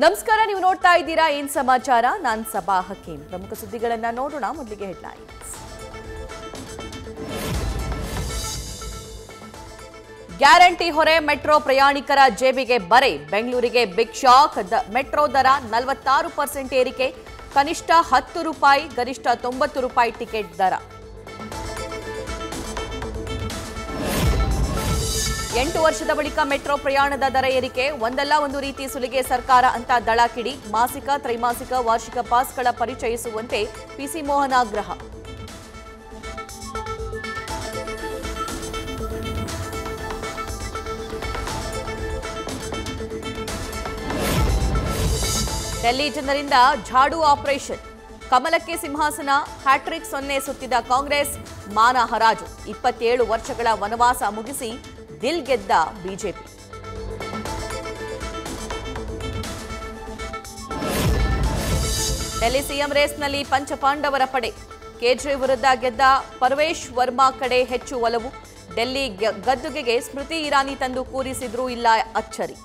ನಮಸ್ಕಾರ, ನೀವು ನೋಡ್ತಾ ಇದ್ದೀರಾ ಏನ್ ಸಮಾಚಾರ. ನಾನು ಸಬಾ ಹಕೀಂ. ಪ್ರಮುಖ ಸುದ್ದಿಗಳನ್ನ ನೋಡೋಣ. ಮೊದಲಿಗೆ ಹೆಡ್ಲೈನ್ಸ್. ಗ್ಯಾರಂಟಿ ಹೊರೆ ಮೆಟ್ರೋ ಪ್ರಯಾಣಿಕರ ಜೇಬಿಗೆ ಬರೆ. ಬೆಂಗಳೂರಿಗೆ ಬಿಗ್ ಶಾಕ್. ಮೆಟ್ರೋ ದರ 46% ಏರಿಕೆ. ಕನಿಷ್ಠ 10 ರೂಪಾಯಿ, ಗರಿಷ್ಠ 90 ರೂಪಾಯಿ ಟಿಕೆಟ್ ದರ. 8 ವರ್ಷದ ಬಳಿಕ ಮೆಟ್ರೋ ಪ್ರಯಾಣದ ದರ ಏರಿಕೆ. ಒಂದಲ್ಲ ಒಂದು ರೀತಿ ಸುಲಿಗೆ ಸರ್ಕಾರ ಅಂತ ದಳಕಿಡಿ. ಮಾಸಿಕ, ತ್ರೈಮಾಸಿಕ, ವಾರ್ಷಿಕ ಪಾಸ್ಗಳ ಪರಿಚಯಿಸುವಂತೆ ಪಿಸಿ ಮೋಹನ್ ಆಗ್ರಹ. ಡೆಲ್ಲಿ ಜನರಿಂದ ಝಾಡು ಆಪರೇಷನ್. ಕಮಲಕ್ಕೆ ಸಿಂಹಾಸನ. ಹ್ಯಾಟ್ರಿಕ್ 0 ಸುತ್ತಿದ ಕಾಂಗ್ರೆಸ್. ಮಾನ ಹರಾಜು. 27 ವರ್ಷಗಳ ವನವಾಸ ಮುಗಿಸಿ ದಿಲ್ ಗೆದ್ದ ಬಿಜೆಪಿ. ಡೆಲ್ಲಿ ಸಿಎಂ ರೇಸ್ನಲ್ಲಿ ಪಂಚಪಾಂಡವರ ಪಡೆ. ಕೇಜ್ರಿ ವಿರುದ್ಧ ಗೆದ್ದ ಪರ್ವೇಶ್ ವರ್ಮಾ ಕಡೆ ಹೆಚ್ಚು ಒಲವು. ಡೆಲ್ಲಿ ಗದ್ದುಗೆಗೆ ಸ್ಮೃತಿ ಇರಾನಿ ತಂದು ಕೂರಿಸಿದ್ರೂ ಇಲ್ಲ ಅಚ್ಚರಿ.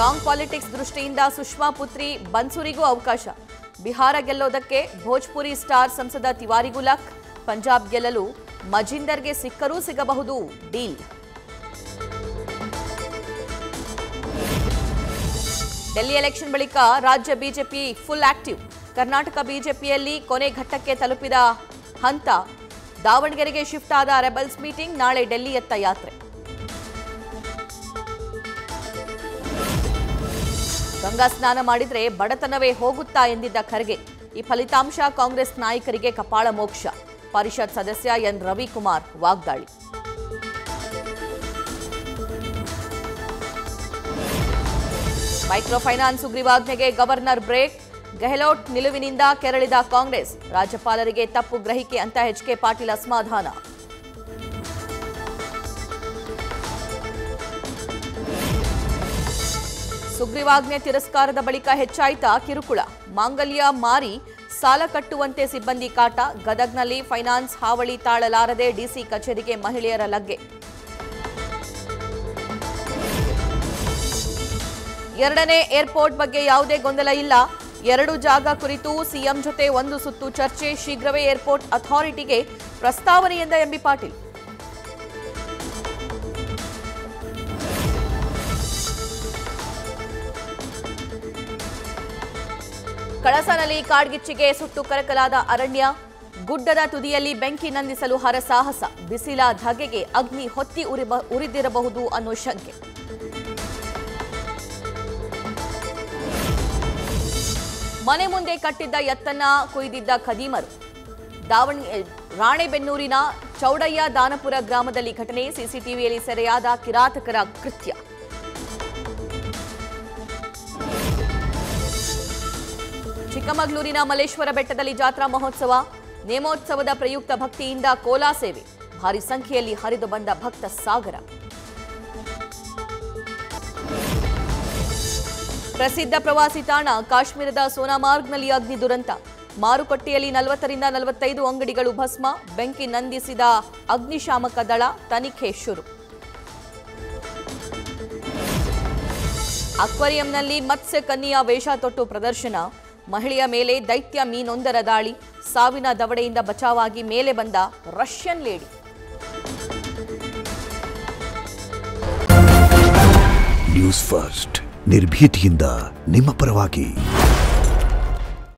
ಲಾಂಗ್ ಪಾಲಿಟಿಕ್ಸ್ ದೃಷ್ಟಿಯಿಂದ ಸುಷ್ಮಾ ಪುತ್ರಿ ಬನ್ಸೂರಿಗೂ ಅವಕಾಶ. ಬಿಹಾರ ಗೆಲ್ಲೋದಕ್ಕೆ ಭೋಜ್ಪುರಿ ಸ್ಟಾರ್ ಸಂಸದ ತಿವಾರಿಗೂ ಲಕ್. ಪಂಜಾಬ್ ಗೆಲ್ಲಲು ಮಜಿಂದರ್ಗೆ ಸಿಕ್ಕರೂ ಸಿಗಬಹುದು ಡೀಲ್. ಡೆಲ್ಲಿ ಎಲೆಕ್ಷನ್ ಬಳಿಕ ರಾಜ್ಯ ಬಿಜೆಪಿ ಫುಲ್ ಆಕ್ಟಿವ್. ಕರ್ನಾಟಕ ಬಿಜೆಪಿಯಲ್ಲಿ ಕೊನೆ ಘಟ್ಟಕ್ಕೆ ತಲುಪಿದ ಹಂತ. ದಾವಣಗೆರೆಗೆ ಶಿಫ್ಟ್ ಆದ ರೆಬಲ್ಸ್ ಮೀಟಿಂಗ್. ನಾಳೆ ಡೆಲ್ಲಿಯತ್ತ ಯಾತ್ರೆ. ಗಂಗಾ ಸ್ನಾನ ಮಾಡಿದ್ರೆ ಬಡತನವೇ ಹೋಗುತ್ತಾ ಎಂದಿದ್ದ ಖರ್ಗೆ. ಈ ಫಲಿತಾಂಶ ಕಾಂಗ್ರೆಸ್ ನಾಯಕರಿಗೆ ಕಪಾಳ ಮೋಕ್ಷ. ಪರಿಷತ್ ಸದಸ್ಯ ಎನ್ ರವಿಕುಮಾರ್ ವಾಗ್ದಾಳಿ. ಮೈಕ್ರೋ ಫೈನಾನ್ಸ್ ಸುಗ್ರೀವಾಜ್ಞೆಗೆ ಗವರ್ನರ್ ಬ್ರೇಕ್. ಗೆಹ್ಲೋಟ್ ನಿಲುವಿನಿಂದ ಕೆರಳಿದ ಕಾಂಗ್ರೆಸ್. ರಾಜ್ಯಪಾಲರಿಗೆ ತಪ್ಪು ಗ್ರಹಿಕೆ ಅಂತ ಎಚ್ಕೆ ಪಾಟೀಲ್ ಅಸಮಾಧಾನ. ಸುಗ್ರೀವಾಜ್ಞೆ ತಿರಸ್ಕಾರದ ಬಳಿಕ ಹೆಚ್ಚಾಯ್ತಾ ಕಿರುಕುಳ. ಮಾಂಗಲ್ಯ ಮಾರಿ ಸಾಲ ಕಟ್ಟುವಂತೆ ಸಿಬ್ಬಂದಿ ಕಾಟ. ಗದಗ್ನಲ್ಲಿ ಫೈನಾನ್ಸ್ ಹಾವಳಿ ತಾಳಲಾರದೆ ಡಿಸಿ ಕಚೇರಿಗೆ ಮಹಿಳೆಯರ ಲಗ್ಗೆ. ಎರಡನೇ ಏರ್ಪೋರ್ಟ್ ಬಗ್ಗೆ ಯಾವುದೇ ಗೊಂದಲ ಇಲ್ಲ. 2 ಜಾಗ ಕುರಿತು ಸಿಎಂ ಜೊತೆ 1 ಸುತ್ತು ಚರ್ಚೆ. ಶೀಘ್ರವೇ ಏರ್ಪೋರ್ಟ್ ಅಥಾರಿಟಿಗೆ ಪ್ರಸ್ತಾವನೆ ಎಂದ ಎಂಬಿ ಪಾಟೀಲ್. ಕಳಸನಲ್ಲಿ ಕಾಡ್ಗಿಚ್ಚಿಗೆ ಸುಟ್ಟು ಕರಕಲಾದ ಅರಣ್ಯ. ಗುಡ್ಡದ ತುದಿಯಲ್ಲಿ ಬೆಂಕಿ ನಂದಿಸಲು ಹರಸಾಹಸ. ಬಿಸಿಲ ಧಗೆಗೆ ಅಗ್ನಿ ಹೊತ್ತಿ ಉರಿದಿರಬಹುದು ಅನ್ನೋ ಶಂಕೆ. ಮನೆ ಮುಂದೆ ಕಟ್ಟಿದ್ದ ಎತ್ತನ್ನ ಕೊಯ್ದಿದ್ದ ಖದೀಮರು. ರಾಣೆಬೆನ್ನೂರಿನ ಚೌಡಯ್ಯ ದಾನಪುರ ಗ್ರಾಮದಲ್ಲಿ ಘಟನೆ. ಸಿಸಿಟಿವಿಯಲ್ಲಿ ಸೆರೆಯಾದ ಕಿರಾತಕರ ಕೃತ್ಯ. ಚಿಕ್ಕಮಗಳೂರಿನ ಮಲ್ಲೇಶ್ವರ ಬೆಟ್ಟದಲ್ಲಿ ಜಾತ್ರಾ ಮಹೋತ್ಸವ. ನೇಮೋತ್ಸವದ ಪ್ರಯುಕ್ತ ಭಕ್ತಿಯಿಂದ ಕೋಲಾ ಸೇವೆ. ಭಾರಿ ಸಂಖ್ಯೆಯಲ್ಲಿ ಹರಿದು ಬಂದ ಭಕ್ತ ಸಾಗರ. ಪ್ರಸಿದ್ಧ ಪ್ರವಾಸಿ ತಾಣ ಕಾಶ್ಮೀರದ ಸೋನಾಮಾರ್ಗ್ನಲ್ಲಿ ಅಗ್ನಿ ದುರಂತ. ಮಾರುಕಟ್ಟೆಯಲ್ಲಿ 40 ರಿಂದ 45 ಅಂಗಡಿಗಳು ಭಸ್ಮ. ಬೆಂಕಿ ನಂದಿಸಿದ ಅಗ್ನಿಶಾಮಕ ದಳ. ತನಿಖೆ ಶುರು. ಅಕ್ವೇರಿಯಂನಲ್ಲಿ ಮತ್ಸ್ಯ ಕನ್ಯೆಯ ವೇಷ ತೊಟ್ಟು ಪ್ರದರ್ಶನ. ಮಹಿಳೆಯ ಮೇಲೆ ದೈತ್ಯ ಮೀನೊಂದರ ದಾಳಿ. ಸಾವಿನ ದವಡೆಯಿಂದ ಬಚಾವಾಗಿ ಮೇಲೆ ಬಂದ ರಷ್ಯನ್ ಲೇಡಿ. ನ್ಯೂಸ್ ಫಸ್ಟ್, ನಿರ್ಭೀತಿಯಿಂದ ನಿಮ್ಮ ಪರವಾಗಿ.